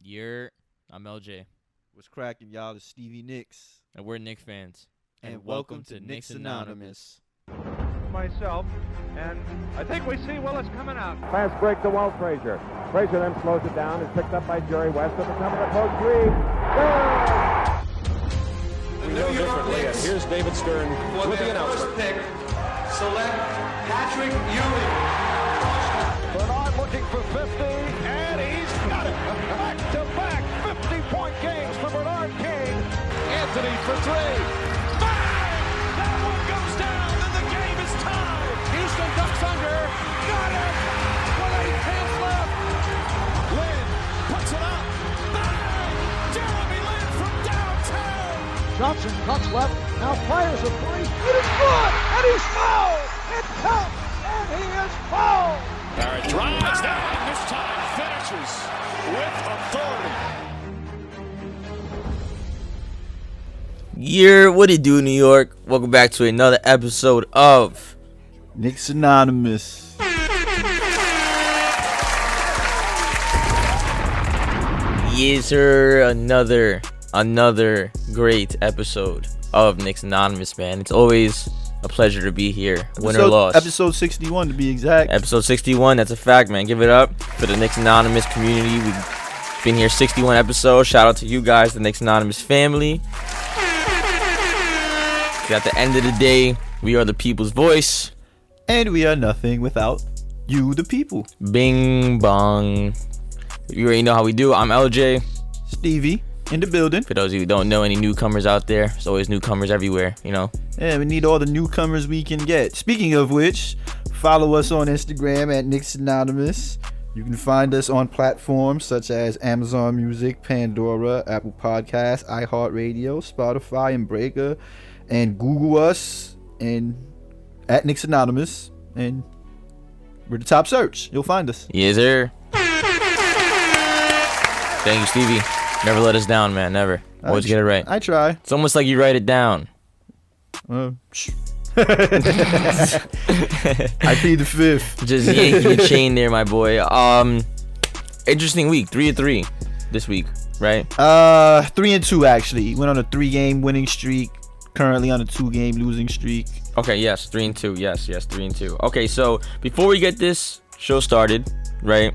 I'm LJ. What's cracking, y'all? It's Stevie Nicks. And we're Knicks fans. And welcome to Knicks Anonymous. Myself, and I think we see Willis coming out. Fast break to Walt Frazier. Frazier then slows it down. Is picked up by Jerry West at the top of the post. Three. We know differently. And here's David Stern with the announcement. Pick, select Patrick Ewing. Bernard looking for 50, and he's got it. Back-to-back 50-point games for Bernard King. Anthony for three. Bang! That one goes down, and the game is tied. Houston ducks under. Got it! With 8 tenths left. Lynn puts it up. Bang! Jeremy Lin from downtown. Johnson cuts left. Now fires a three. It is good, and he's fouled. It counts, and he is fouled. Barrett drives down, and this time finishes with authority. What it do, New York? Welcome back to another episode of Knicks Anonymous. Yes, sir. Another great episode of Knicks Anonymous, man. It's always a pleasure to be here. Win or loss. Episode 61 to be exact. Episode 61, that's a fact, man. Give it up for the Knicks Anonymous community. We've been here 61 episodes. Shout out to you guys, the Knicks Anonymous family. At the end of the day, we are the people's voice. And we are nothing without you, the people. Bing bong. You already know how we do. I'm LJ. Stevie in the building. For those of you who don't know, any newcomers out there, there's always newcomers everywhere, you know. Yeah, we need all the newcomers we can get. Speaking of which, follow us on Instagram at Knicks Anonymous. You can find us on platforms such as Amazon Music, Pandora, Apple Podcasts, iHeartRadio, Spotify, and Breaker. And Google us and at Knicks Anonymous, and we're the top search. You'll find us. Yes, sir. Thank you, Stevie. Never let us down, man. Never. Always get it right. I try. It's almost like you write it down. I plead the fifth. Just yank your chain there, my boy. Interesting week. 3-3 this week, right? 3-2 actually. Went on a 3-game winning streak. Currently on a 2-game losing streak. Okay, yes, 3-2. Yes, 3-2. Okay, so before we get this show started, right?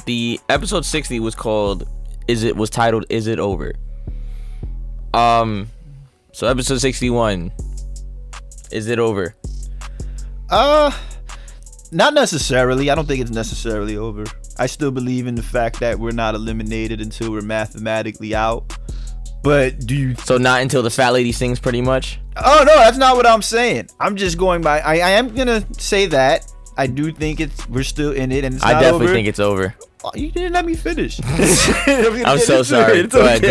The episode 60 was titled "Is It Over?" So episode 61, is it over? Not necessarily. I don't think it's necessarily over. I still believe in the fact that we're not eliminated until we're mathematically out. But So not until the fat lady sings, pretty much? Oh, no, that's not what I'm saying. I'm just going by... I am going to say that. I do think we're still in it, and it's not over. I definitely think it's over. Oh, you didn't let me finish. I'm so sorry. Go ahead.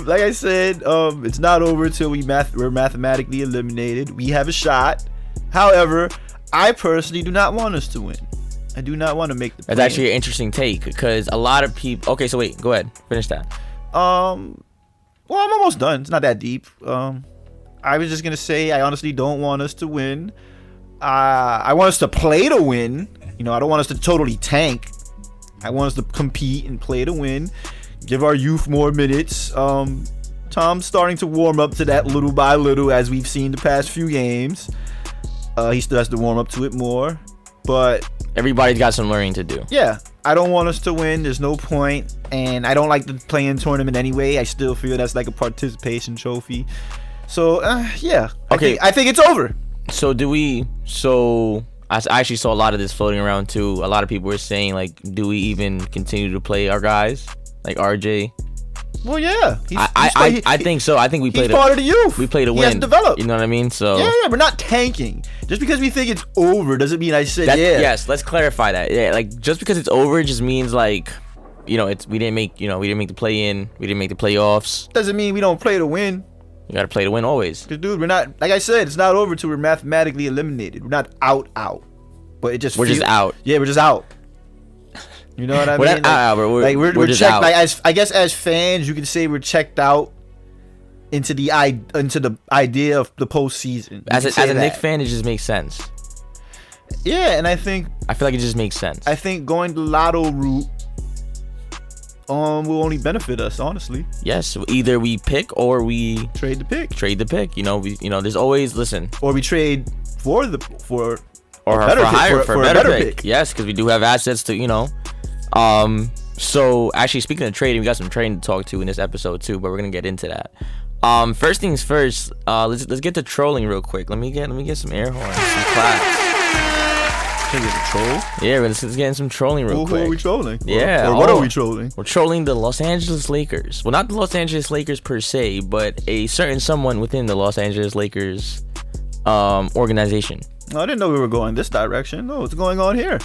Like I said, it's not over until we're mathematically eliminated. We have a shot. However, I personally do not want us to win. I do not want to make the That's actually an interesting take, because a lot of people... Okay, so wait, go ahead. Finish that. Well, I'm almost done. It's not that deep. I was just gonna say I honestly don't want us to win. I want us to play to win. You know, I don't want us to totally tank. I want us to compete and play to win. Give our youth more minutes. Tom's starting to warm up to that little by little, as we've seen the past few games. He still has to warm up to it more, but everybody's got some learning to do. Yeah, I don't want us to win. There's no point. And I don't like the play-in tournament anyway. I still feel that's like a participation trophy. So, yeah. Okay. I think it's over. So I actually saw a lot of this floating around too. A lot of people were saying, like, do we even continue to play our guys? Like RJ? Well, yeah. I think so. I think we played. He's part of the youth. We play to win. He has developed. You know what I mean? So yeah. We're not tanking. Just because we think it's over doesn't mean I said yeah. Yes, let's clarify that. Yeah, like just because it's over just means like, you know, we didn't make the play-in, we didn't make the playoffs. Doesn't mean we don't play to win. You gotta play to win always. Cause dude, we're not, like I said, it's not over till we're mathematically eliminated. We're not out. But it just we're just out. Yeah, we're just out. You know what I mean? We're not out, we're just checked. out. Like, I guess as fans, you can say we're checked out into the idea of the postseason. As a Knicks fan, it just makes sense. Yeah, and I feel like it just makes sense. I think going the lotto route will only benefit us, honestly. Yes, either we pick or we Trade the pick, trade the pick. There's always or we trade for or a for better pick, higher for a better pick. pick. Yes, because we do have assets to. So actually, speaking of trading, we got some trading to talk to in this episode too, but we're gonna get into that. First things first. Let's get to trolling real quick. Let me get some air horns, some claps. Can we get a troll? Yeah, let's get in some trolling real quick. Who are we trolling? Yeah, Or what are we trolling? We're trolling the Los Angeles Lakers. Well, not the Los Angeles Lakers per se, but a certain someone within the Los Angeles Lakers organization. No, I didn't know we were going this direction. No, what's going on here?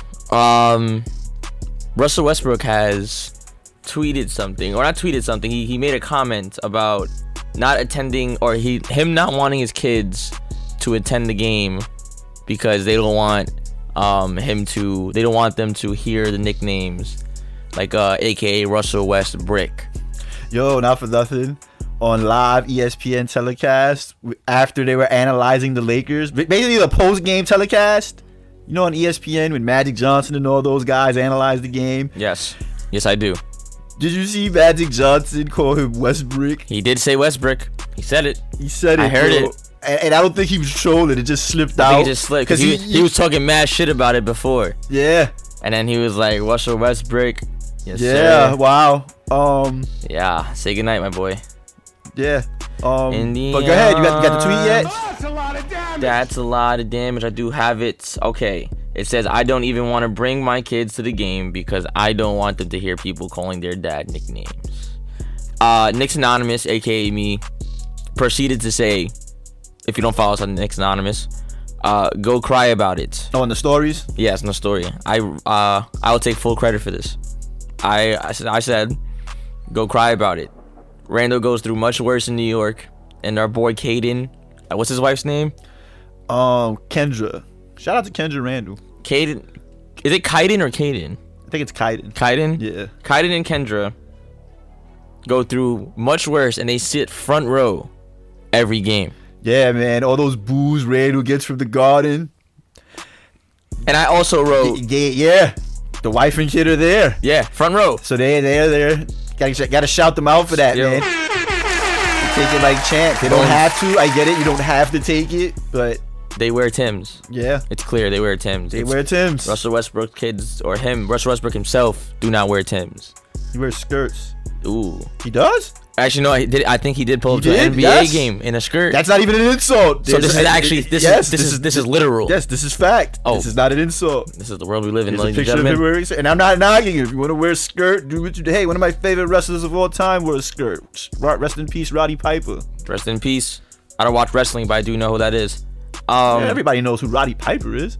Russell Westbrook has tweeted something, or not tweeted something. He made a comment about not attending, or him not wanting his kids to attend the game because they don't want they don't want them to hear the nicknames like aka Russell Westbrook. Yo, not for nothing. On live ESPN telecast, after they were analyzing the Lakers, basically the post-game telecast, on ESPN when Magic Johnson and all those guys analyzed the game. Yes, I do. Did you see Magic Johnson call him Westbrook? He did say Westbrook. He said it. I heard bro. it. And I don't think he was trolling. It just slipped I out. think it just slipped because he was talking mad shit about it before. Yeah. And then he was like, Russell Westbrook. Yes, yeah. sir. Wow. Yeah. Say goodnight, my boy. Yeah. Indiana. But go ahead. You got the tweet yet? That's a lot of damage. That's a lot of damage. I do have it. Okay. It says, I don't even want to bring my kids to the game because I don't want them to hear people calling their dad nicknames. Knicks Anonymous, aka me, proceeded to say, if you don't follow us on Knicks Anonymous, go cry about it. Oh, in the stories? Yes, no story. I will take full credit for this. I said, go cry about it. Randall goes through much worse in New York, and our boy Caden, what's his wife's name? Kendra. Shout out to Kendra Randall. Caden, is it Kaiden or Caden? I think it's Kaiden. Kaiden? Yeah. Kaiden and Kendra go through much worse, and they sit front row every game. Yeah, man. All those boos Randall gets from the Garden. And I also wrote, yeah, the wife and kid are there. yeah, front row. So they're there. Gotta shout them out for that, Yo. man. They take it like champ. They don't have to. I get it. You don't have to take it, but They wear Timbs. yeah, It's clear they wear Timbs. they wear Timbs. Russell Westbrook kids, or Russell Westbrook himself, do not wear Timbs. He wears skirts. Ooh. He does? Actually, no, I think he did pull up He to an did? NBA Yes. game in a skirt. That's not even an insult. So this is actually this is literal. Yes, this is fact. Oh. This is not an insult. This is the world we live in, Here's a ladies and picture of him gentlemen. wearing, and I'm not knocking you. If you want to wear a skirt, do what you do. Hey, one of my favorite wrestlers of all time wore a skirt. Rest in peace, Roddy Piper. Rest in peace. I don't watch wrestling, but I do know who that is. Yeah, everybody knows who Roddy Piper is.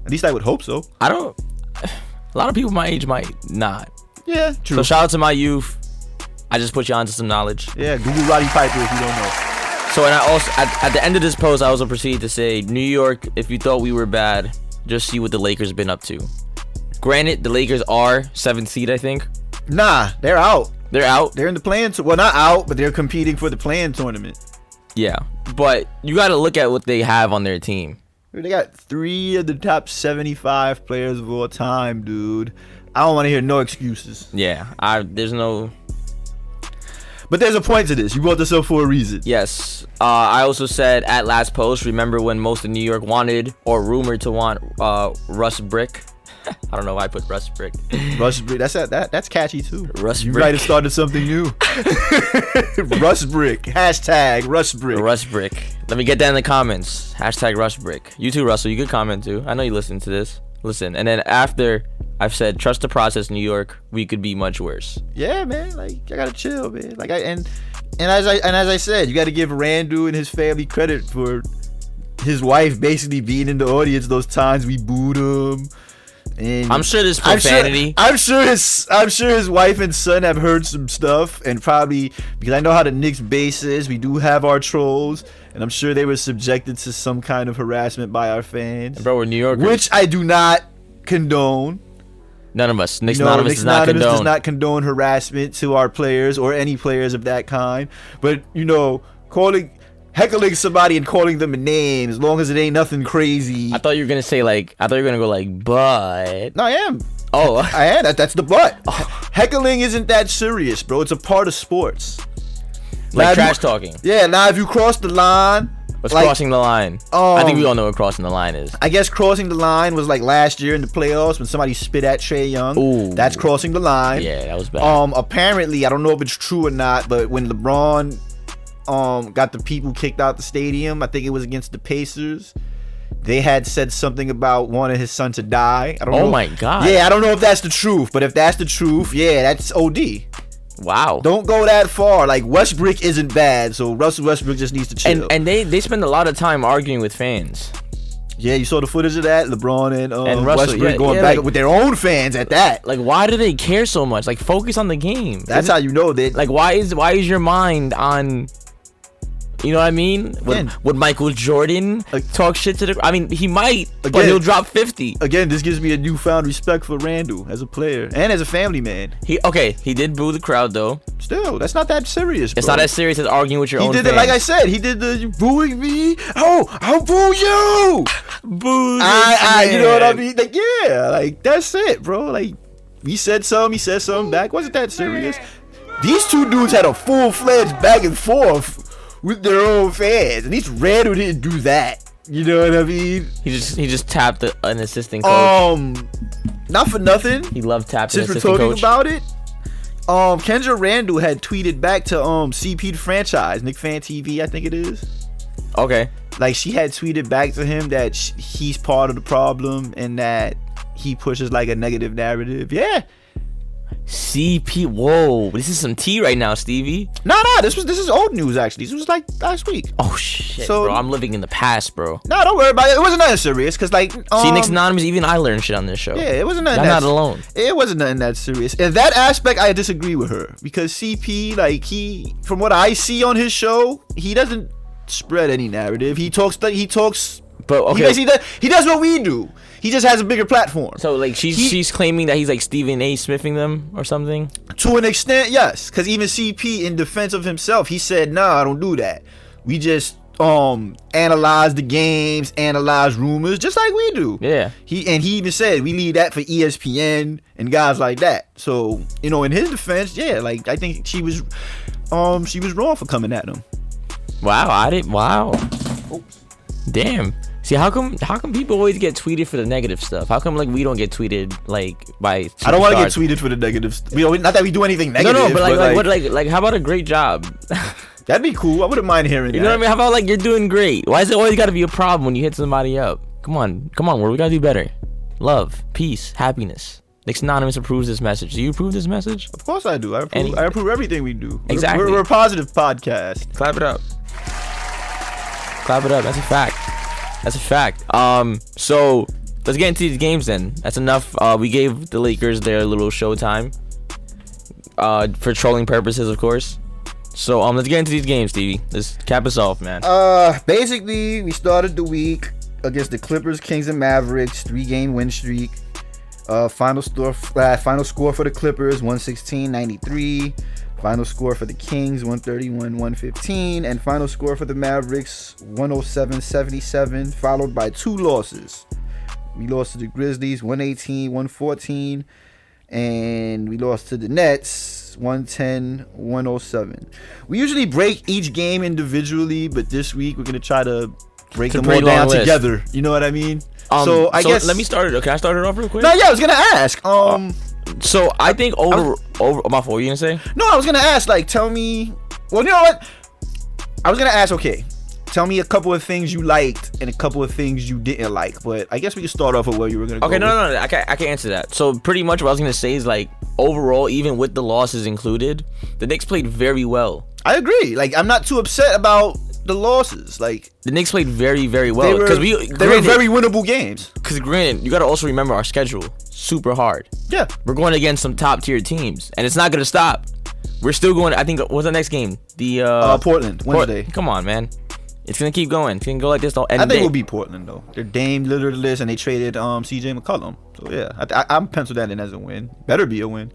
At least I would hope so. I don't. A lot of people my age might not. Yeah, true. So shout out to my youth. I just put you onto some knowledge. Yeah, Google Roddy Piper if you don't know. So, and I also at the end of this post, I also proceed to say, New York, if you thought we were bad, just see what the Lakers have been up to. Granted, the Lakers are 7th seed, I think. Nah, they're out. They're out. They're in the play-in. Well, not out, but they're competing for the play-in tournament. Yeah, but you got to look at what they have on their team. They got 3 of the top 75 players of all time, dude. I don't want to hear no excuses. Yeah, there's no. But there's a point to this. You brought this up for a reason. Yes. I also said at last post, remember when most of New York wanted or rumored to want Russ Brick? I don't know why I put Russ Brick. Russ Brick. That's catchy too. Russ You Brick. might have started something new. Russ Brick. Hashtag Russ Brick. Russ Brick. Let me get that in the comments. Hashtag Russ Brick. You too, Russell. You could comment too. I know you listen to this. Listen. And then after I've said, trust the process, New York. We could be much worse. Yeah, man. Like I gotta chill, man. Like and as I said, you got to give Randall and his family credit for his wife basically being in the audience those times we booed him. And I'm sure there's profanity. I'm sure his wife and son have heard some stuff, and probably because I know how the Knicks base is, we do have our trolls, and I'm sure they were subjected to some kind of harassment by our fans, Bro, we're New Yorkers. which I do not condone. None of us. Knicks No, Anonymous Knicks does not Anonymous condone. does not condone harassment to our players or any players of that kind. But heckling somebody and calling them a name, as long as it ain't nothing crazy. I thought you were gonna say but. No, I am. Oh, That's the but. Heckling isn't that serious, bro. It's a part of sports. like Now, trash talking. Yeah, now if you cross the line, What's like, crossing the line? I think we all know what crossing the line is. I guess crossing the line was like last year in the playoffs when somebody spit at Trae Young. Ooh. That's crossing the line. Yeah, that was bad. Apparently, I don't know if it's true or not, but when LeBron got the people kicked out the stadium, I think it was against the Pacers. They had said something about wanting his son to die. I don't know. Oh my God. Yeah, I don't know if that's the truth, but if that's the truth, yeah, that's OD. Wow. Don't go that far. Like, Westbrook isn't bad, so Russell Westbrook just needs to chill. And they spend a lot of time arguing with fans. Yeah, you saw the footage of that? LeBron and Russell, Westbrook yeah, going yeah, back like- with their own fans at that. Like, why do they care so much? Like, focus on the game. That's how you know that. Like, why is your mind on? You know what I mean? Again. Would Michael Jordan talk shit to the? I mean, he might, but Again. he'll drop 50. Again, this gives me a newfound respect for Randall as a player and as a family man. He did boo the crowd though. Still, that's not that serious, bro. It's not as serious as arguing with your He own did fans. it, like I said, he did the "you booing me. Oh, I'll boo you. Boo. You know what I mean? Like, yeah, like, that's it, bro. Like, we said something, he said something back. Wasn't that serious? These two dudes had a full-fledged back and forth with their own fans. At least Randall didn't do that. You know what I mean? He just tapped an assistant coach. Not for nothing. He loved tapping Since an we're assistant talking coach. about it, Kendra Randall had tweeted back to CP the franchise, Nick Fan TV, I think it is. Okay. Like, she had tweeted back to him that he's part of the problem and that he pushes like a negative narrative. Yeah. CP. Whoa, this is some tea right now, Stevie. Nah, this is old news actually. This was like last week. Oh shit, So- bro. I'm living in the past, bro. Nah, don't worry about it. It wasn't nothing serious because like See, Nick's anonymous. Even I learned shit on this show. yeah, it wasn't nothing. I'm not alone. It wasn't nothing that serious. In that aspect, I disagree with her because CP, like, from what I see on his show, he doesn't spread any narrative. He talks. But He okay. basically he does what we do. He just has a bigger platform. So like she's claiming that he's like Stephen A. Smithing them or something. To an extent, yes. Because even CP, in defense of himself, he said, "Nah, I don't do that. We just analyze the games, analyze rumors, just like we do." Yeah. He even said we leave that for ESPN and guys like that. So, you know, in his defense, yeah, like, I think she was wrong for coming at him. Wow. Damn. See, how come people always get tweeted for the negative stuff? How come like we don't get tweeted like by? I don't want to get superstars? tweeted for the negatives. Not that we do anything negative. No, but like how about a great job? that'd be cool. I wouldn't mind hearing You that. know what I mean? How about like you're doing great? Why is it always got to be a problem when you hit somebody up? Come on, we gotta do better. Love, peace, happiness. Nick's Anonymous approves this message. Do you approve this message? Of course I do. I approve everything we do. Exactly. We're a positive podcast. Clap it up. That's a fact. So let's get into these games then. That's enough. We gave the Lakers their little showtime. For trolling purposes, of course. So let's get into these games, Stevie. Let's cap us off, man. Basically, we started the week against the Clippers, Kings, and Mavericks, 3-game win streak. Final score for the Clippers, 116-93. Final score for the Kings, 131-115. And final score for the Mavericks, 107-77, followed by 2 losses. We lost to the Grizzlies, 118-114. And we lost to the Nets, 110-107. We usually break each game individually, but this week we're going to try to break them all down together. You know what I mean? So I guess let me start it. Can I start it off real quick? No, yeah, I was gonna ask. So I think over my fault. You gonna say? No, I was gonna ask. Like, tell me. Well, you know what? I was gonna ask. Okay, tell me a couple of things you liked and a couple of things you didn't like. But I guess we can start off with where you were gonna go. Okay, no. I can answer that. So pretty much what I was gonna say is like overall, even with the losses included, the Knicks played very well. I agree. Like, I'm not too upset about the losses. Like, The Knicks played very, very well they were very winnable games. Because granted, you got to also remember our schedule super hard. Yeah. We're going against some top tier teams, and it's not gonna stop. We're still going. I think what's the next game? The Portland Wednesday. Come on, man. It's gonna keep going. It's gonna go like this all. I think we'll beat Portland though. They're Dame Lillardless, and they traded CJ McCollum. So yeah, I'm penciled that in as a win. Better be a win.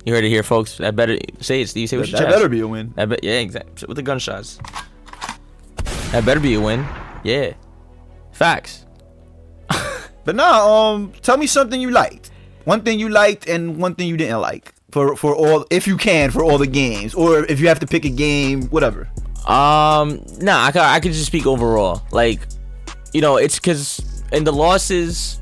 You heard it here, folks. That better say it, Steve. Say what you That better be a win. Yeah, exactly. With the gunshots. That better be a win. Yeah. Facts. But nah, tell me something you liked. One thing you liked and one thing you didn't like for all, if you can, for all the games, or if you have to pick a game, whatever. Nah, I could just speak overall. Like, you know, it's because in the losses,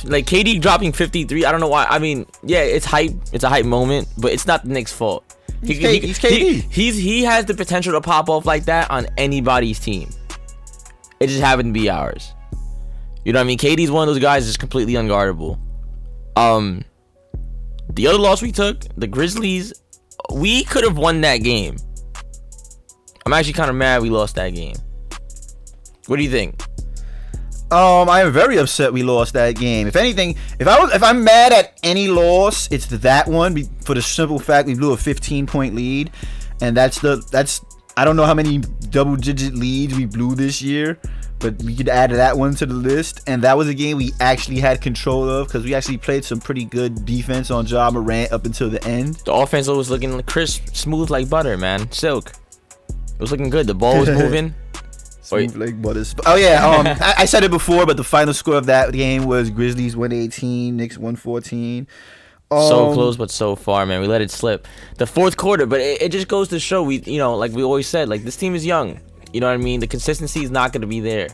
like KD dropping 53. I don't know why. I mean, yeah, it's hype. It's a hype moment, but it's not the Knicks' fault. He's KD. He has the potential to pop off like that on anybody's team. It just happened to be ours. You know what I mean? KD's one of those guys that's completely unguardable. The other loss we took, the Grizzlies, we could have won that game. I'm actually kind of mad we lost that game. What do you think? I am very upset we lost that game. If anything, if I'm mad at any loss, it's that one, for the simple fact we blew a 15-point lead, and that's I don't know how many double-digit leads we blew this year, but we could add that one to the list. And that was a game we actually had control of because we actually played some pretty good defense on Ja Morant up until the end. The offense was looking crisp, smooth like butter, man. Silk. It was looking good. The ball was moving. Smooth like butter. Oh yeah, I said it before, but the final score of that game was Grizzlies 118, Knicks 114. So close, but so far, man. We let it slip. The fourth quarter, but it just goes to show like we always said, like this team is young. You know what I mean? The consistency is not going to be there.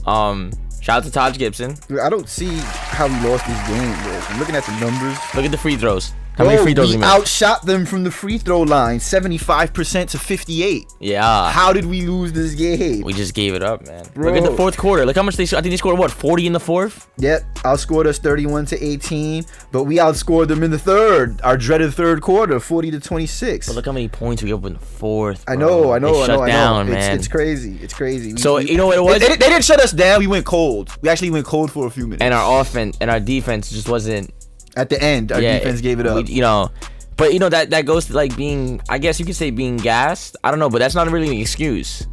Shout out to Taj Gibson. I don't see how we lost this game, bro. I'm looking at the numbers. Look at the free throws. How many free throws we we made? Outshot them from the free throw line, 75% to 58. Yeah. How did we lose this game? We just gave it up, man. Bro. Look at the fourth quarter. Look how much I think they scored, what, 40 in the fourth? Yep, outscored us 31-18, but we outscored them in the third, our dreaded third quarter, 40-26. But look how many points we up in the fourth. I know. They shut down, man. It's crazy. So you know what it was? They didn't shut us down. We went cold. We actually went cold for a few minutes. And our offense and our defense just wasn't. At the end, our defense gave it up. But that goes to like being, I guess you could say being gassed. I don't know, but that's not really an excuse.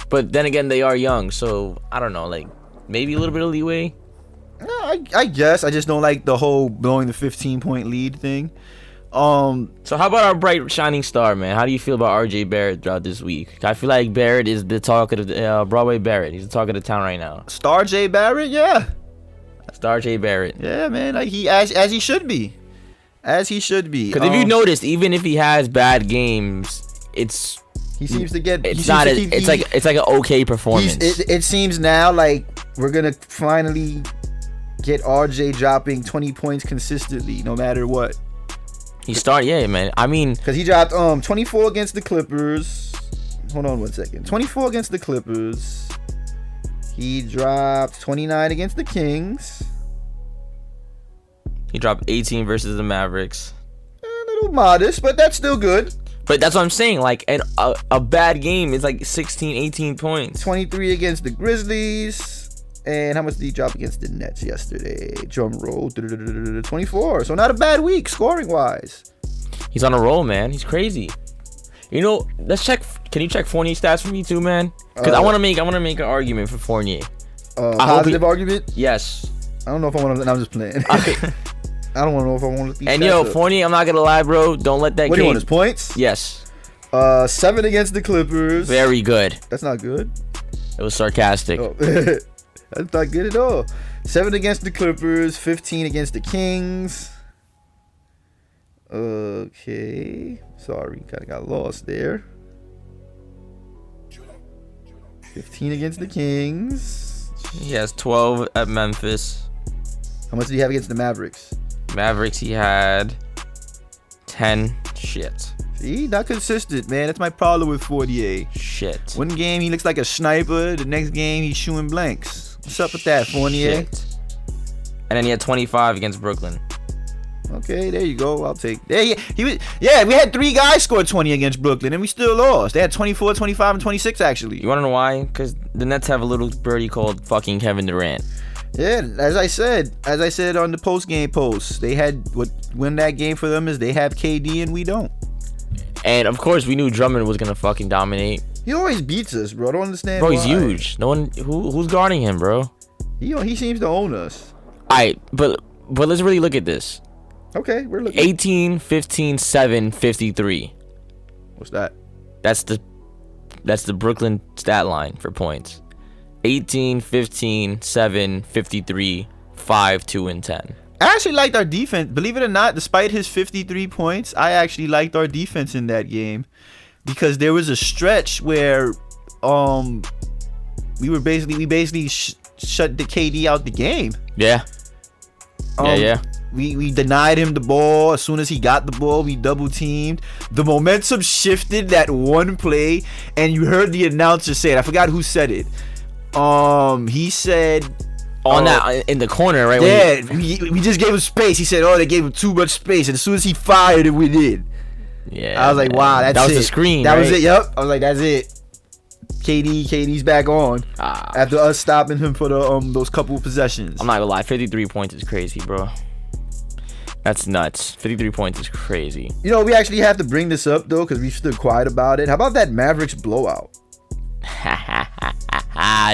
But then again, they are young, so I don't know, like maybe a little bit of leeway. No, I guess I just don't like the whole blowing the 15-point lead thing. So how about our bright shining star, man? How do you feel about RJ Barrett throughout this week? I feel like Barrett is the talk of the Broadway Barrett. He's the talk of the town right now. Star J Barrett, yeah. Star J Barrett. Yeah, man, like he as he should be. As he should be. Because if you noticed, even if he has bad games, he seems to get. It's like an okay performance. It seems now like we're gonna finally get RJ dropping 20 points consistently, no matter what. Man. I mean, because he dropped 24 against the Clippers. Hold on 1 second. 24 against the Clippers. He dropped 29 against the Kings. He dropped 18 versus the Mavericks. A little modest, but that's still good. But that's what I'm saying. Like, a bad game is like 16, 18 points. 23 against the Grizzlies. And how much did he drop against the Nets yesterday? Drum roll. 24. So not a bad week, scoring-wise. He's on a roll, man. He's crazy. You know, let's check. Can you check Fournier stats for me too, man? Because I want to make an argument for Fournier. Positive argument? Yes. I don't know if I want to. I'm just playing. Okay. I don't want to know if I want to. And Fournier, I'm not gonna lie, bro. Don't let that. What do you want? His points? Yes. 7 against the Clippers. Very good. That's not good. It was sarcastic. Oh. That's not good at all. 7 against the Clippers. 15 against the Kings. Okay. Sorry, kind of got lost there. 15 against the Kings. He has 12 at Memphis. How much did he have against the Mavericks? Mavericks, he had 10. Shit. See, not consistent, man. That's my problem with Fournier. Shit. One game he looks like a sniper. The next game he's shooting blanks. What's up with that, Fournier? Shit. And then he had 25 against Brooklyn. Okay, there you go. I'll take. We had 3 guys score 20 against Brooklyn, and we still lost. They had 24, 25, and 26 actually. You want to know why? Because the Nets have a little birdie called fucking Kevin Durant. Yeah, as I said on the post-game post, they had what win that game for them is they have KD and we don't. And of course, we knew Drummond was gonna fucking dominate. He always beats us, bro. I don't understand. Bro, why. he's huge. No one who's guarding him, bro. He seems to own us. Alright, but let's really look at this. Okay, we're looking. 18, 15, 7, 53. What's that? That's the Brooklyn stat line for points. 18, 15, 7, 53, 5, 2, and 10. I actually liked our defense. Believe it or not, despite his 53 points, I actually liked our defense in that game because there was a stretch where we basically shut the KD out the game. Yeah. Yeah. We denied him the ball. As soon as he got the ball, we double teamed. The momentum shifted that one play, and you heard the announcer say it. I forgot who said it. He said on that in the corner, right? Yeah, we just gave him space. He said, "Oh, they gave him too much space," and as soon as he fired it, we did. Yeah, I was like, "Wow, that's it." That was the screen. That right? was it. Yep. I was like, "That's it." KD's back on after us stopping him for the those couple of possessions. I'm not gonna lie, 53 points is crazy, bro. That's nuts. 53 points is crazy. You know, we actually have to bring this up though, because we stood quiet about it. How about that Mavericks blowout?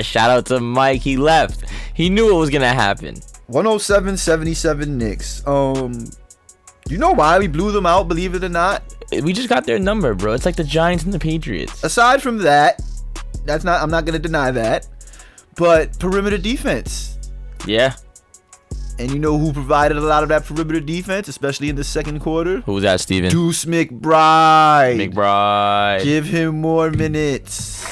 Shout out to Mike. He left. He knew it was gonna happen. 107-77 Knicks. You know why we blew them out? Believe it or not. We just got their number, bro. It's like the Giants and the Patriots. Aside from that, I'm not gonna deny that. But perimeter defense. Yeah. And you know who provided a lot of that perimeter defense, especially in the second quarter? Who was that, Steven? Deuce McBride. Give him more minutes.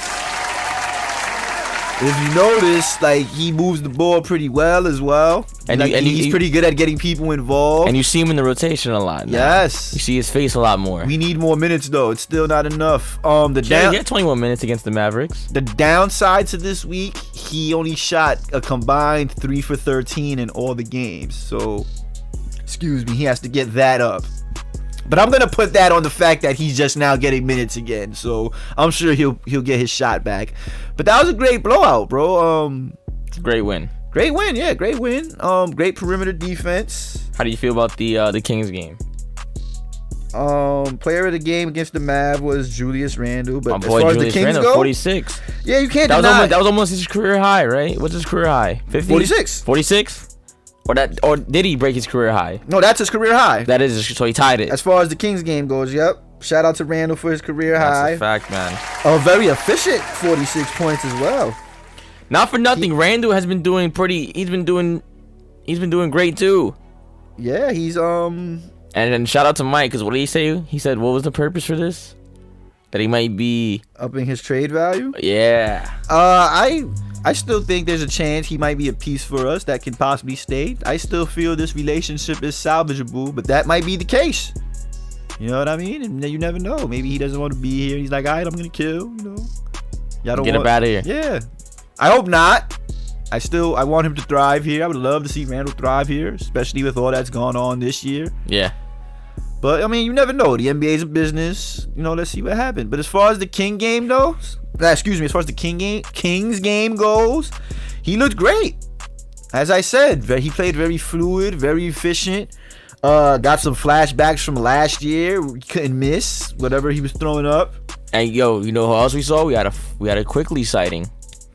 If you notice, like, he moves the ball pretty well as well. And he's pretty good at getting people involved. And you see him in the rotation a lot now. Yes. You see his face a lot more. We need more minutes, though. It's still not enough. Get 21 minutes against the Mavericks. The downside to this week, he only shot a combined 3 for 13 in all the games. So, excuse me, he has to get that up. But I'm gonna put that on the fact that he's just now getting minutes again, so I'm sure he'll get his shot back. But that was a great blowout, bro. Great win. Great win, yeah, great win. Great perimeter defense. How do you feel about the Kings game? Player of the game against the Mav was Julius Randle, but as far as the Kings go, 46. Yeah, you can't deny. That was almost his career high, right? What's his career high? 50? 46. 46. Or did he break his career high? No, that's his career high. That is, so he tied it. As far as the Kings game goes, yep. Shout out to Randall for his career high. That's a fact, man. A very efficient 46 points as well. Not for nothing, Randall has been doing he's been doing great too. Yeah, he's And then shout out to Mike, because what did he say? He said, what was the purpose for this? That he might be upping his trade value? Yeah. I still think there's a chance he might be a piece for us that can possibly stay. I still feel this relationship is salvageable, but that might be the case. You know what I mean? And you never know. Maybe he doesn't want to be here. He's like, all right, I'm gonna kill. You know, y'all don't get him out of here. Yeah, I hope not. I want him to thrive here. I would love to see Randall thrive here, especially with all that's gone on this year. Yeah. But I mean, you never know. The NBA's a business. You know, let's see what happens. But as far as the King game though, as far as the Kings game goes, he looked great. As I said, he played very fluid, very efficient. Got some flashbacks from last year. We couldn't miss whatever he was throwing up. And yo, you know who else we saw? We had a Quickly sighting.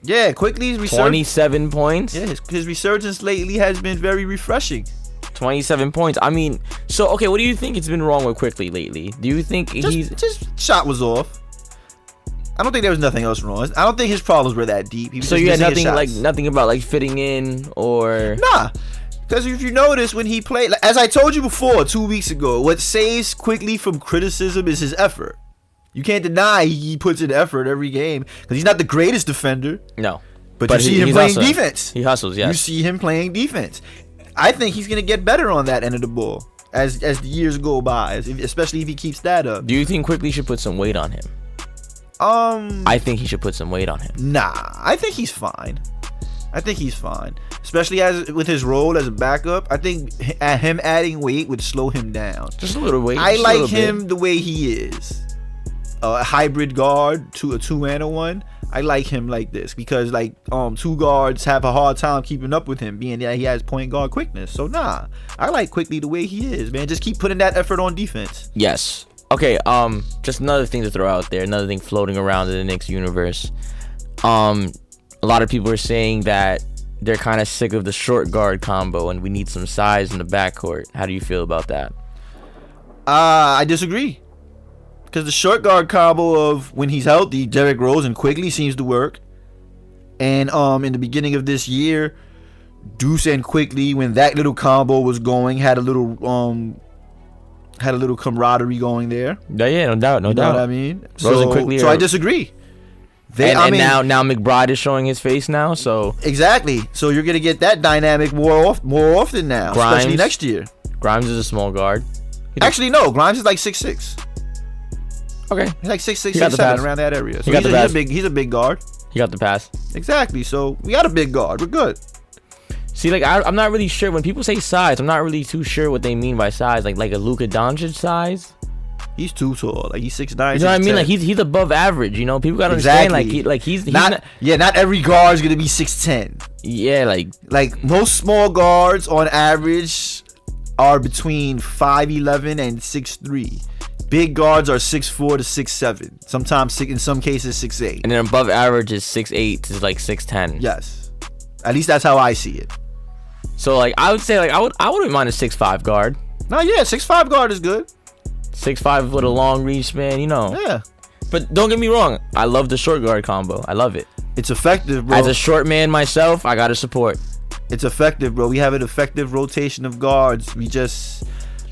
Yeah, Quickly's resurgence. 27 points. Yeah, his resurgence lately has been very refreshing. 27 points. I mean, so okay, what do you think has been wrong with Quickly lately? Do you think just shot was off? I don't think there was nothing else wrong. I don't think his problems were that deep. So you had nothing about like fitting in or nah. Because if you notice when he played, as I told you before 2 weeks ago, what saves Quickly from criticism is his effort. You can't deny he puts in effort every game because he's not the greatest defender. No, but you see him playing defense. He hustles. Yes, you see him playing defense. I think he's gonna get better on that end of the ball as the years go by, especially if he keeps that up. Do you think Quickly should put some weight on him? I think he should put some weight on him. Nah, I think he's fine. Especially with his role as a backup. I think him adding weight would slow him down. Just a little weight. I like him the way he is. A hybrid guard to a 2 and a 1. I like him like this because like 2 guards have a hard time keeping up with him, being that he has point guard quickness. So nah, I like Quickly the way he is, man. Just keep putting that effort on defense. Yes. Okay, just another thing to throw out there, another thing floating around in the Knicks universe. A lot of people are saying that they're kind of sick of the short guard combo and we need some size in the backcourt. How do you feel about that? I disagree. Because the short guard combo of when he's healthy, Derrick Rose and Quickly seems to work. And in the beginning of this year, Deuce and Quickly, when that little combo was going, had a little camaraderie going there. Yeah, no doubt, no You know doubt. what I mean? Rose and Quickly So are- I disagree. And now McBride is showing his face now, so Exactly. So you're gonna get that dynamic more often now, especially Grimes. next year. Grimes is a small guard. Actually, no. Grimes is like 6'6". Okay, He's like 6'6", He got the 6'7", pass. around that area. So He got the pass. he's a big guard. he got the pass. Exactly. So we got a big guard. We're good. See, like I'm not really sure when people say size. I'm not really too sure what they mean by size. Like a Luka Doncic size. He's too tall. Like he's 6'9". You know what I mean? 6'10". Like he's above average. You know, people gotta understand. Like he's not every guard is gonna be 6'10". yeah, Like most small guards on average are between 5'11" and 6'3". Big guards are 6'4" to 6'7". Sometimes in some cases 6'8". and then above average is 6'8" to like 6'10". Yes, at least that's how I see it. So like I would say like I wouldn't mind a 6'5" guard. No, yeah, 6'5" guard is good. 6'5" with a long reach span, you know. Yeah, But don't get me wrong, I love the short guard combo. I love it. it's effective, bro. As a short man myself, I gotta support. It's effective, bro. We have an effective rotation of guards. We just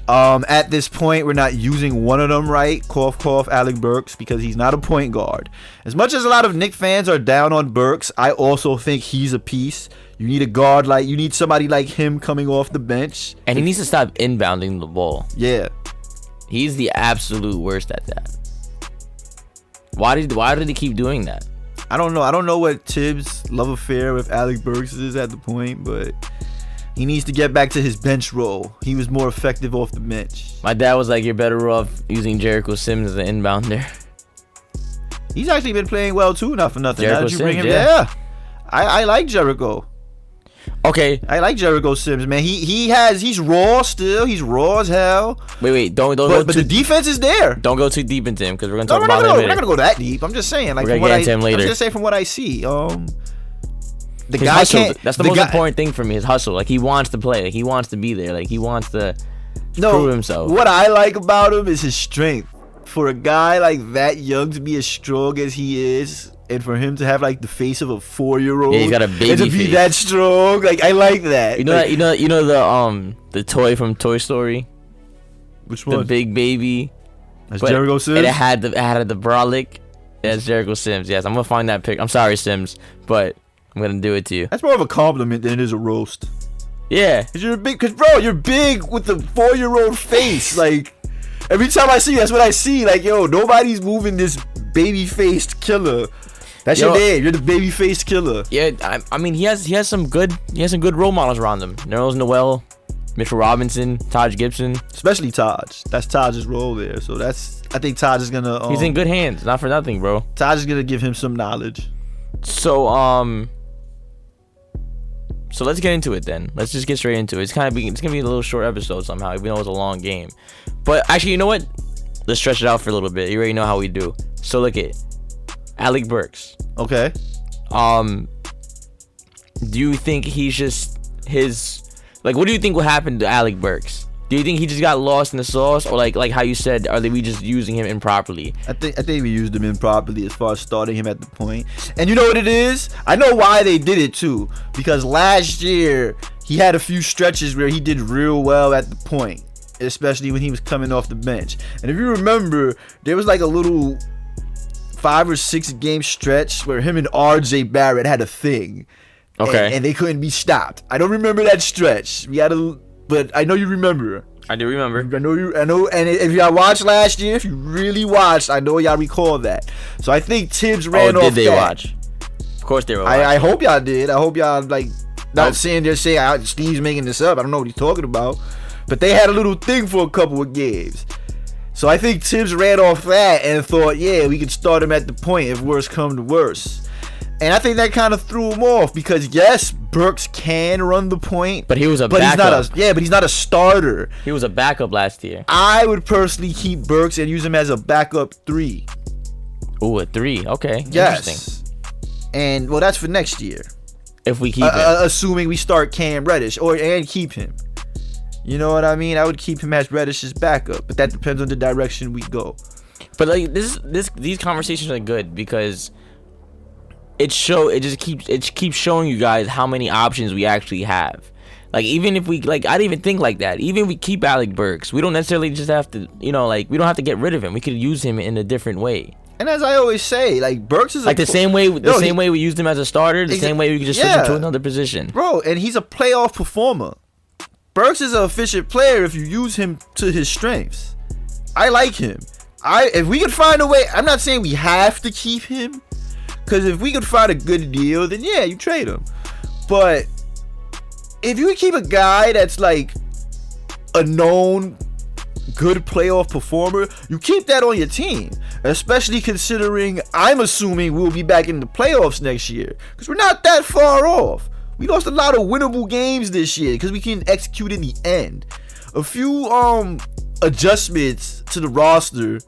at this point we're not using one of them right. Cough cough Alec Burks, because he's not a point guard. As much as a lot of Knicks fans are down on Burks, I also think he's a piece. You need a guard you need somebody like him coming off the bench. And he needs to stop inbounding the ball. Yeah. He's the absolute worst at that. Why did he keep doing that? I don't know. I don't know what Tibbs' love affair with Alec Burks is at the point, but he needs to get back to his bench role. He was more effective off the bench. My dad was like, you're better off using Jericho Sims as an inbounder. He's actually been playing well too, not for nothing. Jericho Now that you bring Sims, him, yeah. I like Jericho. Okay. I like Jericho Sims, man. He's raw still. He's raw as hell. Wait, don't go But too the defense is there. don't go too deep into him because we're gonna No, talk we're about not him gonna, later. we're not gonna go that deep. I'm just saying, like, We're from gonna what get I, into him later. I'm just saying from what I see. The His guy hustle, can't. that's the most important thing for me. His hustle. Like he wants to play. Like he wants to be there. Like he wants to prove himself. What I like about him is his strength. For a guy like that young to be as strong as he is, and for him to have like the face of a 4-year-old, Yeah, he's got a baby and to be face. that strong, like I like that. You know Like, that you know the toy from Toy Story, which the one? big baby. That's But- Jericho Sims. And it had the brolic. That's Jericho Sims. Yes, I'm gonna find that pic. I'm sorry, Sims, but I'm gonna do it to you. That's more of a compliment than it is a roast. Yeah. Cause you're big, cause bro, you're big with the 4-year-old face. Like every time I see you, that's what I see. Like yo, nobody's moving this baby-faced killer. That's Yo. your name. You're the baby-faced killer. Yeah, I mean he has some good role models around him. Nerlens Noel, Mitchell Robinson, Taj Gibson. Especially Taj. That's Taj's role there. So I think Taj is gonna. He's in good hands, not for nothing, bro. Taj is gonna give him some knowledge. So so let's get into it then. Let's just get straight into it. It's gonna be a little short episode somehow, even though it's a long game. But actually, you know what? Let's stretch it out for a little bit. You already know how we do. So look at Alec Burks. Okay. Do you think he's just what do you think will happen to Alec Burks? Do you think he just got lost in the sauce, or like how you said, are we just using him improperly? I think we used him improperly as far as starting him at the point. And you know what it is? I know why they did it too. Because last year he had a few stretches where he did real well at the point, especially when he was coming off the bench. And if you remember, there was like a little 5 or 6 game stretch where him and RJ Barrett had a thing. Okay. And they couldn't be stopped. I don't remember that stretch. But I know you remember. I do remember. I know, and if y'all watched last year, if you really watched, I know y'all recall that. So I think Tibbs ran off did they that. watch? Of course they were watching. I hope y'all did. I hope y'all not saying there saying Steve's making this up. I don't know what he's talking about. But they had a little thing for a couple of games. So I think Tibbs ran off that and thought, yeah, we could start him at the point if worse come to worse. And I think that kind of threw him off because yes, Burks can run the point, But he was a but backup. he's not a starter. He was a backup last year. I would personally keep Burks and use him as a backup 3. Ooh, a 3. Okay. Interesting. Yes. And well, that's for next year. If we keep it. Assuming we start Cam Reddish and keep him. You know what I mean? I would keep him as Reddish's backup, but that depends on the direction we go. But like these conversations are good because it keeps showing you guys how many options we actually have. Like, even if we, like, I didn't even think like that. Even if we keep Alec Burks, we don't necessarily just have to, you know, like, we don't have to get rid of him. We could use him in a different way. And as I always say, like, Burks is like the same way we used him as a starter, the same way we could just switch him to another position. Bro, and he's a playoff performer. Burks is an efficient player if you use him to his strengths. I like him. If we could find a way, I'm not saying we have to keep him, because if we could find a good deal, then yeah, you trade him. But if you keep a guy that's like a known good playoff performer, you keep that on your team. Especially considering I'm assuming we'll be back in the playoffs next year, because we're not that far off. We lost a lot of winnable games this year because we can execute in the end. A few adjustments to the roster,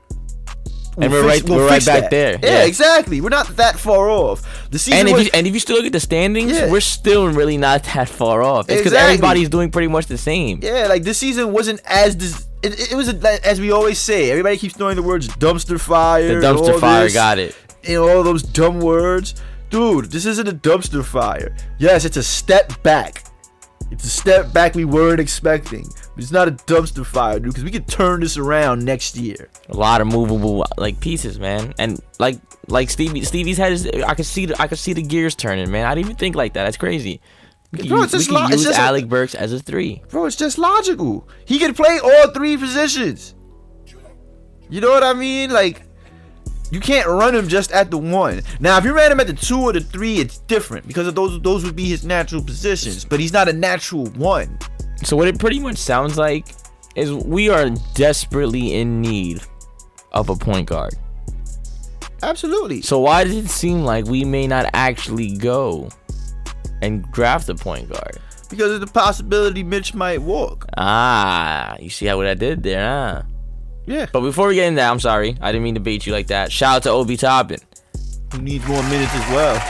and we're right back there. Yeah, exactly. We're not that far off. The season and if you still look at the standings, we're still really not that far off. It's because everybody's doing pretty much the same. Yeah, like this season wasn't as it was as we always say. Everybody keeps throwing the words dumpster fire. The dumpster fire, got it. And all those dumb words. Dude, this isn't a dumpster fire. Yes, it's a step back. It's a step back we weren't expecting. But it's not a dumpster fire, dude, because we could turn this around next year. A lot of movable like pieces, man. And like Stevie's head is, I could see the gears turning, man. I didn't even think like that. That's crazy. We could use Alec Burks as a 3. Bro, it's just logical. He can play all 3 positions. You know what I mean? Like, you can't run him just at the 1. Now, if you ran him at the 2 or the 3, it's different, because of those would be his natural positions. But he's not a natural 1. So what it pretty much sounds like is we are desperately in need of a point guard. Absolutely. So why does it seem like we may not actually go and draft a point guard? Because of the possibility Mitch might walk. You see what I did there, huh? Yeah. But before we get into that, I'm sorry. I didn't mean to bait you like that. Shout out to Obi Toppin, who needs more minutes as well.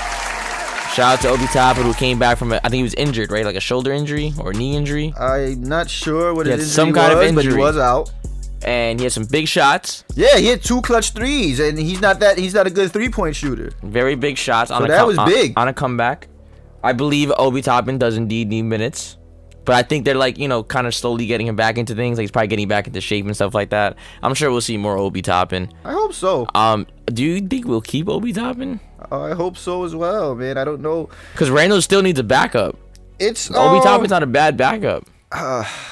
Shout out to Obi Toppin, who came back from I think he was injured, right? Like a shoulder injury or a knee injury. I'm not sure what his injury some kind of injury, but he was out. And he had some big shots. Yeah, he had 2 clutch threes, and he's not a good 3-point shooter. Very big shots on big. On a comeback. I believe Obi Toppin does indeed need minutes. But I think they're like, you know, kind of slowly getting him back into things. Like he's probably getting back into shape and stuff like that. I'm sure we'll see more Obi Toppin. I hope so. Do you think we'll keep Obi Toppin? I hope so as well, man. I don't know. Because Randall still needs a backup. Obi Toppin's not a bad backup.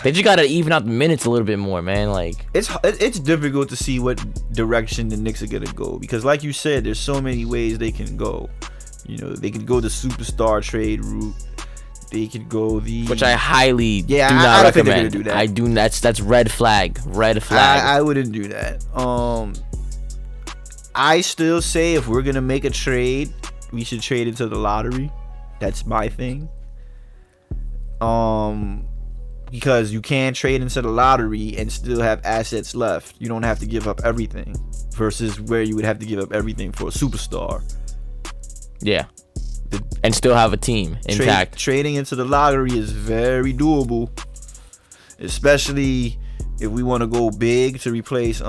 They just gotta even out the minutes a little bit more, man. Like it's difficult to see what direction the Knicks are gonna go, because, like you said, there's so many ways they can go. You know, they could go the superstar trade route. They could go which I highly do not recommend. Think they're gonna do that. I do. That's red flag. Red flag. I wouldn't do that. I still say if we're gonna make a trade, we should trade into the lottery. That's my thing. Because you can trade into the lottery and still have assets left. You don't have to give up everything, versus where you would have to give up everything for a superstar. Yeah. And still have a team intact. Trading into the lottery is very doable, especially if we want to go big to replace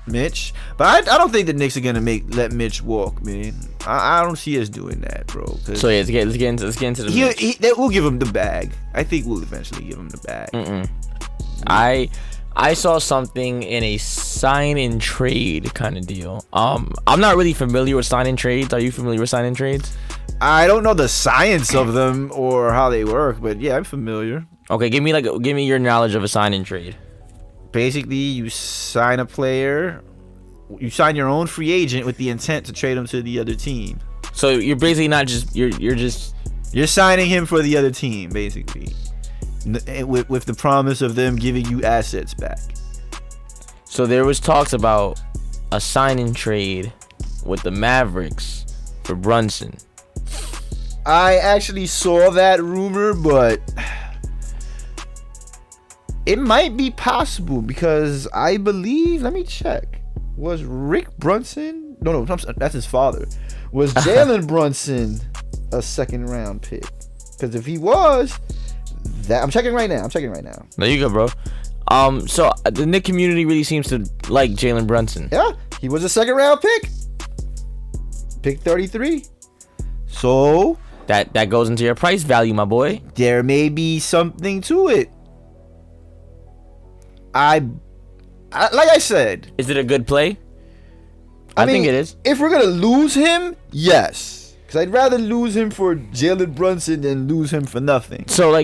Mitch. But I don't think the Knicks are gonna let Mitch walk, man. I don't see us doing that, bro. So yeah, let's get into the we'll give him the bag. I think we'll eventually give him the bag. I saw something in a sign and trade kind of deal. I'm not really familiar with sign and trades. Are you familiar with sign and trades? I don't know the science of them or how they work, but yeah, I'm familiar. Okay, give me your knowledge of a sign and trade. Basically, you sign a player, you sign your own free agent with the intent to trade him to the other team. So you're basically not just you're signing him for the other team, basically, with the promise of them giving you assets back. So there was talks about a sign and trade with the Mavericks for Brunson. I actually saw that rumor, but it might be possible, because I believe, let me check, was Rick Brunson, no, that's his father, was Jalen Brunson a second round pick? Because if he was, that I'm checking right now. There you go, bro. So the Knick community really seems to like Jalen Brunson. Yeah, he was a second round pick 33. So that goes into your price value, my boy. there may be something to it. I like I said, Is it a good play? I mean, think it is. If we're gonna lose him, yes, because I'd rather lose him for Jalen Brunson than lose him for nothing. So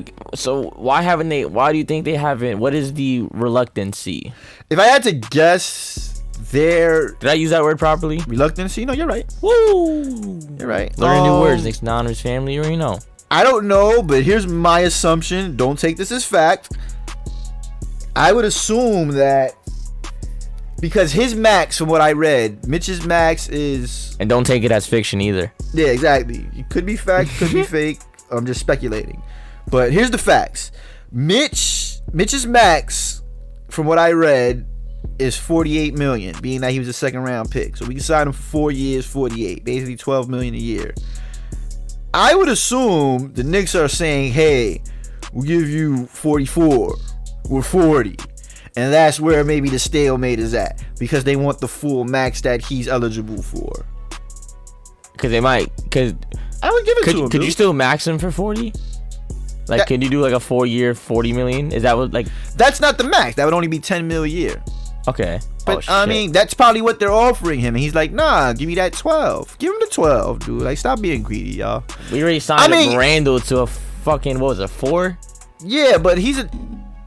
why haven't they? Why do you think they haven't? What is the reluctancy? If I had to guess, their Did I use that word properly? reluctancy. No, you're right. Woo! You're right. Learning new words. Next anonymous family, you already know. I don't know, but here's my assumption. Don't take this as fact. I would assume that because his max, from what I read, Mitch's max is... And don't take it as fiction either. Yeah, exactly. It could be fact, could be fake. I'm just speculating. But here's the facts. Mitch's max, from what I read, is $48 million, being that he was a second round pick. So we can sign him for 4 years, 48, basically $12 million a year. I would assume the Knicks are saying, hey, we'll give you 44 or 40. And that's where maybe the stalemate is at, because they want the full max that he's eligible for. Because they might. Because I would give it to him. Could dude. you still max him for 40? Like, can you do like a 4-year, $40 million? Is that what, like... That's not the max. That would only be $10 million a year. Okay. But Oh, I shit. mean, that's probably what they're offering him, and he's like, "Nah, give me that 12. Give him the 12, dude. Like, stop being greedy, y'all." We already signed Randall to a fucking, what was it, 4? Yeah, but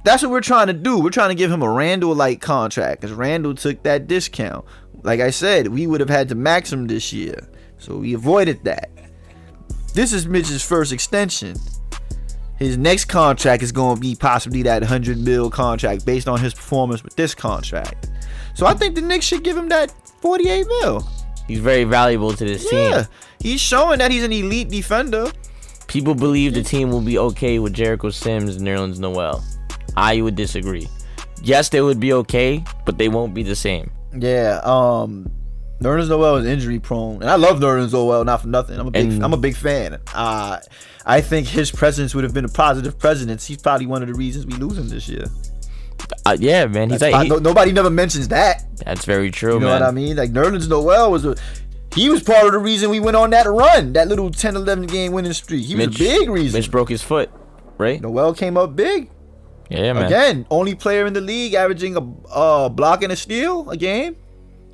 that's what we're trying to do. We're trying to give him a Randall-like contract, because Randall took that discount. Like I said, we would have had to max him this year, so we avoided that. This is Mitch's first extension. His next contract is going to be possibly that $100 million contract based on his performance with this contract. So I think the Knicks should give him that $48 million. He's very valuable to this Yeah, team. he's showing that he's an elite defender. People believe the team will be okay with Jericho Sims and Nerlens Noel. I would disagree. Yes, they would be okay, but they won't be the same. Yeah, Nerlens Noel is injury prone, and I love Nerlens Noel, not for nothing. I'm a big fan. I think his presence would have been a positive presence. He's probably one of the reasons we lose him this year. Yeah, man. He's like, nobody never mentions that. that's very true, You know man. what I mean? Like, Nerlens Noel was part of the reason we went on that run, that little 10-11 game winning streak. He was a big reason. Mitch broke his foot, right? Noel came up big. Yeah, man. Again, only player in the league averaging a block and a steal a game.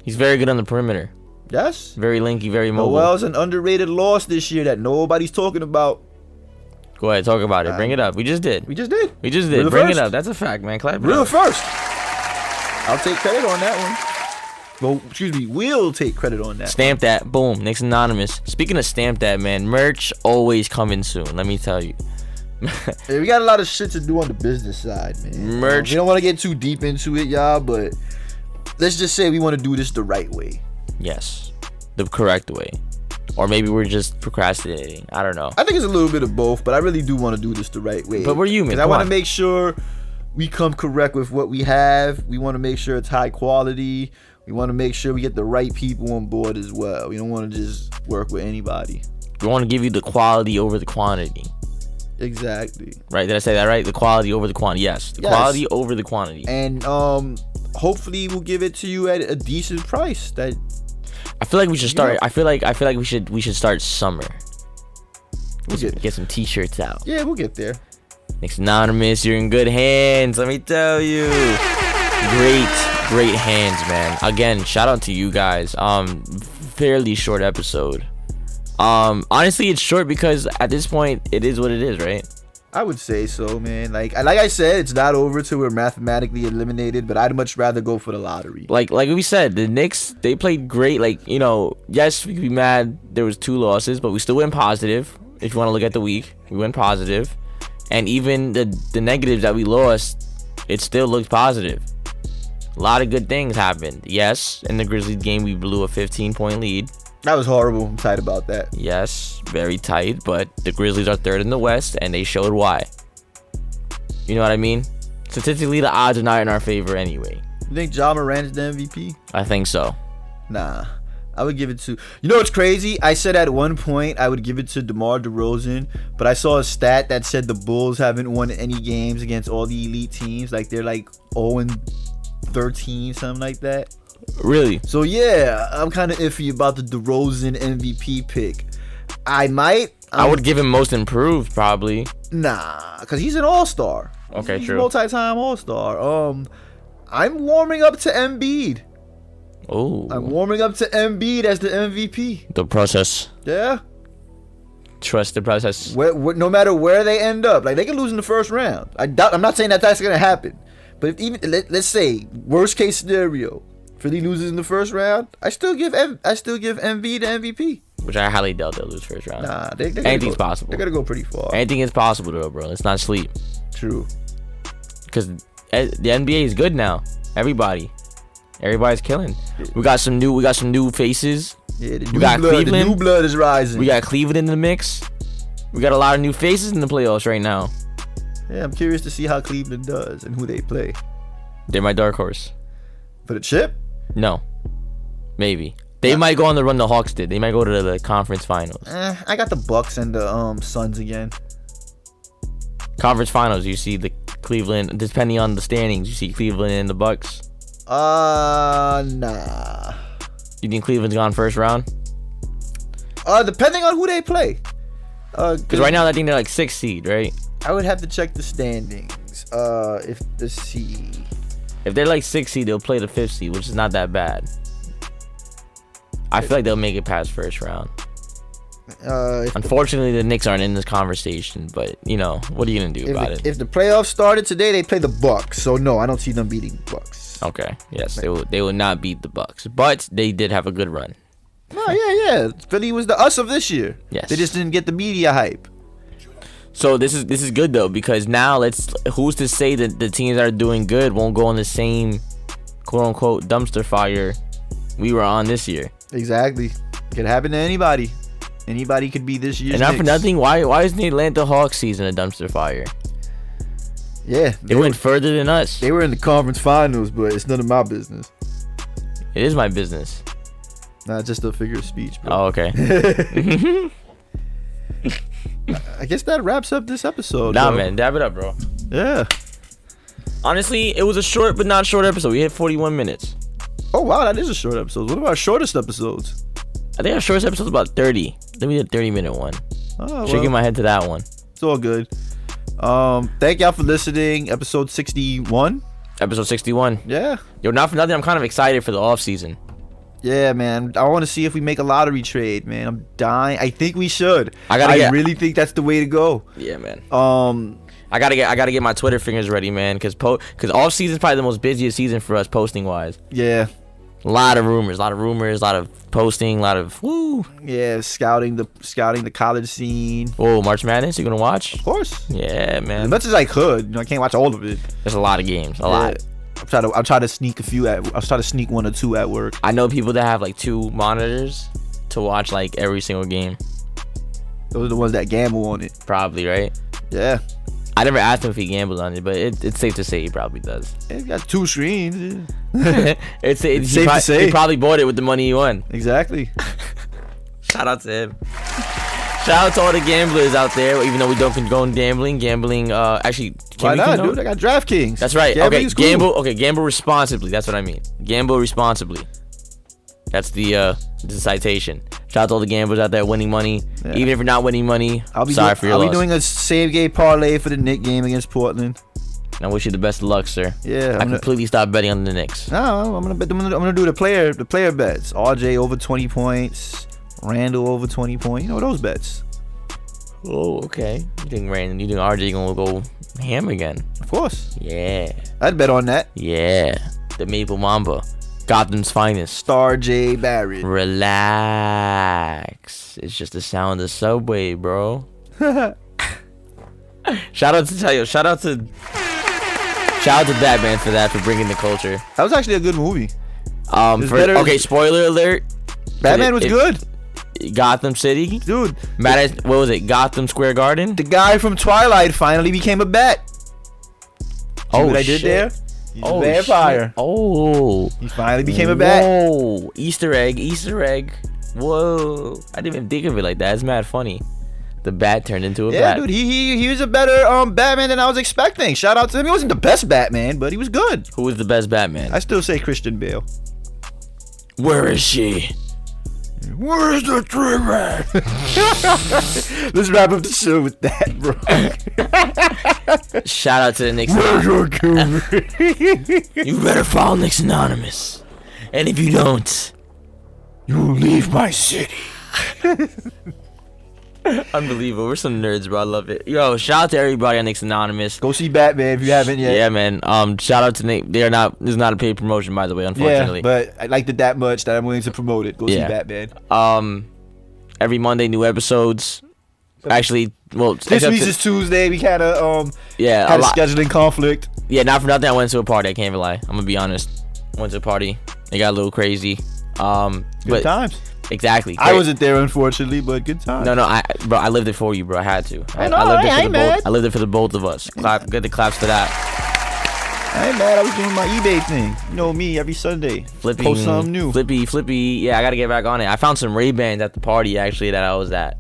He's very good on the perimeter. Yes. Very linky, very mobile. Noel's an underrated loss this year that nobody's talking about. Go ahead, talk about it. Bring it up. We just did. We just did. Bring first. it up. That's a fact, man. Clap it Real up. first. I'll take credit on that one. Well, excuse me, we'll take credit on that. Stamp that. Boom. Next anonymous. Speaking of stamp that, man, merch always coming soon. Let me tell you. Hey, we got a lot of shit to do on the business side, man. Merch. We don't want to get too deep into it, y'all, but let's just say we want to do this the right way. Yes. The correct way. Or maybe we're just procrastinating. I don't know. I think it's a little bit of both, but I really do want to do this the right way. But we're human. 'Cause I Come want on. to make sure we come correct with what we have. We want to make sure it's high quality. We want to make sure we get the right people on board as well. We don't want to just work with anybody. We want to give you the quality over the quantity. Exactly. Right? Did I say that right? The quality over the quantity. Yes. The Yes. quality over the quantity. And hopefully we'll give it to you at a decent price. That I feel like we should start. I feel like we should start summer. we'll Get some t-shirts out. yeah, we'll get there. Next anonymous, you're in good hands. Let me tell you. Great hands, man. Again, shout out to you guys. Fairly short episode. Honestly, it's short because at this point, it is what it is, right? I would say so, man. Like I said, it's not over till we're mathematically eliminated, but I'd much rather go for the lottery. Like we said, the Knicks, they played great. Like, you know, yes, we could be mad there was 2 losses, but we still went positive. If you want to look at the week, we went positive. And even the negatives that we lost, it still looked positive. A lot of good things happened. Yes, in the Grizzlies game, we blew a 15-point lead. That was horrible. I'm tight about that. Yes, very tight, but the Grizzlies are 3rd in the West, and they showed why. You know what I mean? Statistically, the odds are not in our favor anyway. You think Ja Morant's the MVP? I think so. Nah. I would give it to... You know what's crazy? I said at one point I would give it to DeMar DeRozan, but I saw a stat that said the Bulls haven't won any games against all the elite teams. Like, they're like 0-13, something like that. Really? So, yeah, I'm kind of iffy about the DeRozan MVP pick. I might. I would give him most improved probably. Nah, because he's an all-star. Okay, he's true. a multi-time all-star. I'm warming up to Embiid. Oh, I'm warming up to Embiid as the MVP. the process. Yeah. Trust the process. No matter where they end up, like they can lose in the first round. I'm not saying that that's gonna happen, but if let's say worst case scenario, Philly loses in the first round, I still give Embiid the MVP. Which I highly doubt they'll lose first round. Nah, they're anything's possible. They're gonna go pretty far. Anything is possible though, bro. Let's not sleep. True. Because the NBA is good now. Everybody's killing. We got some new faces. Yeah, the We got Cleveland. The new blood is rising. We got Cleveland in the mix. We got a lot of new faces in the playoffs right now. Yeah, I'm curious to see how Cleveland does and who they play. They're my dark horse. For the chip? No, maybe they might go on the run the Hawks did. They might go to the conference finals. I got the Bucks and the Suns again. Conference finals. You see the Cleveland. Depending on the standings, you see Cleveland and the Bucks. Nah. You think Cleveland's gone first round? Depending on who they play. Because right now I think they're like 6th seed, right? I would have to check the standings. If they're like 6th seed, they'll play the 5th seed, which is not that bad. I feel like they'll make it past first round. Unfortunately, the Knicks aren't in this conversation, but you know, what are you gonna do about it? If the playoffs started today, they play the Bucks. So no, I don't see them beating the Bucks. Okay, yes, they will not beat the Bucks, but they did have a good run. No, yeah. Philly was the us of this year. Yes. They just didn't get the media hype. So this is good though, because now who's to say that the teams that are doing good won't go on the same quote unquote dumpster fire we were on this year? Exactly. Could happen to anybody. Anybody could be this year's And not for Knicks. nothing, why isn't the Atlanta Hawks season a dumpster fire? Yeah. They went further than us. They were in the conference finals, but it's none of my business. It is my business. Not just a figure of speech, bro. Oh, okay. I guess that wraps up this episode. Nah, bro. man, dab it up, bro. Yeah. Honestly, it was a short but not short episode. We hit 41 minutes. Oh, wow, that is a short episode. What about our shortest episodes? I think our shortest episode was about 30. Then we did a 30-minute one. Oh, Shaking well, my head to that one. it's all good. Thank y'all for listening. Episode 61. Episode 61. Yeah. Yo, not for nothing, I'm kind of excited for the off season. Yeah, man. I want to see if we make a lottery trade, man. I'm dying. I think we should. I really think that's the way to go. Yeah, man. I I gotta get my Twitter fingers ready, man, because off season's probably the most busiest season for us posting wise. Yeah. A lot of rumors, a lot of posting, a lot of woo. Yeah, scouting the college scene. Whoa, March Madness, you gonna watch? Of course. Yeah, As man. much as I could. I can't watch all of it. There's a lot of games, a lot. I'll try to sneak a few I'll try to sneak 1 or 2 at work. I know people that have like 2 monitors to watch like every single game. Those are the ones that gamble on it. Probably, right? Yeah. I never asked him if he gambled on it, but it's safe to say he probably does. It's got 2 screens. It's safe to say. He probably bought it with the money he won. Exactly. Shout out to him. Shout out to all the gamblers out there. Even though we don't condone gambling, actually, can Why we not, condone? dude? I got DraftKings. That's right. Gambling Okay, is cool. gamble. Okay, gamble responsibly. That's what I mean. Gamble responsibly. That's the citation. Shout out to all the gamblers out there winning money. Yeah. Even if you're not winning money, I'll be sorry for your I'll loss. be doing a same game parlay for the Knicks game against Portland. I wish you the best of luck, sir. Yeah, I completely stopped betting on the Knicks. No, I'm gonna do the player bets. RJ over 20 points, Randall over 20 points. You know those bets. Oh, okay. You think RJ gonna go ham again? Of course. Yeah. I'd bet on that. Yeah. The Maple Mamba. Gotham's finest. Star J Barrett. Relax. It's just the sound of Subway, bro. Shout out to Batman for that, for bringing the culture. That was actually a good movie. better- Okay, spoiler alert. Batman was good, Gotham City. dude. What was it? Gotham Square Garden. The guy from Twilight finally became a bat. See what I did there? He's a vampire. Shit. Oh. He finally became a bat. Whoa. Easter egg. Whoa. I didn't even think of it like that. It's mad funny. The bat turned into a Yeah, bat. dude. He was a better Batman than I was expecting. Shout out to him. He wasn't the best Batman, but he was good. Who was the best Batman? I still say Christian Bale. Where is she? Where's the trigger? Let's wrap up the show with that, bro. Shout out to the Knicks. Where's your cougar? You better follow Knicks Anonymous. And if you don't, You leave my city. unbelievable. We're some nerds, bro. I love it. Yo, shout out to everybody on Knicks Anonymous. Go see Batman if you haven't yet. Yeah, man. Shout out to Nick. This is not a paid promotion, by the way, unfortunately. Yeah, but I liked it that much that I'm willing to promote it. Go see Batman. Every Monday, new episodes. Actually, well, This week is Tuesday. We had a yeah, had a scheduling conflict. Yeah, not for nothing. I went to a party. I can't even lie. I'm gonna be honest. I went to a party. It got a little crazy. Good times. Exactly. I wasn't there, unfortunately, but good times. No, I lived it for you, bro. I had to. I lived it for the both of us. Get the claps for that. I ain't mad. I was doing my eBay thing. You know me, every Sunday. Flipping, post something new. Flippy. Yeah, I gotta get back on it. I found some Ray-Bans at the party actually that I was at.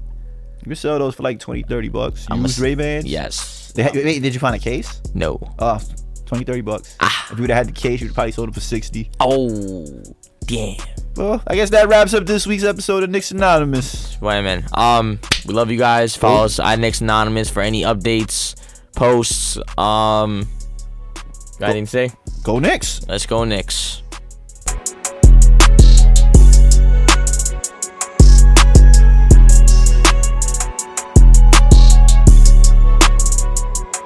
You can sell those for like $20-$30. Used Ray-Bans? Yes. Wait, did you find a case? No. $20-$30. If you would have had the case, you would probably sold it for $60. Oh, damn. Well, I guess that wraps up this week's episode of Knicks Anonymous. Wait a minute. We love you guys. Follow us at Knicks Anonymous for any updates, posts. Got anything to say? Go Knicks. Let's go Knicks.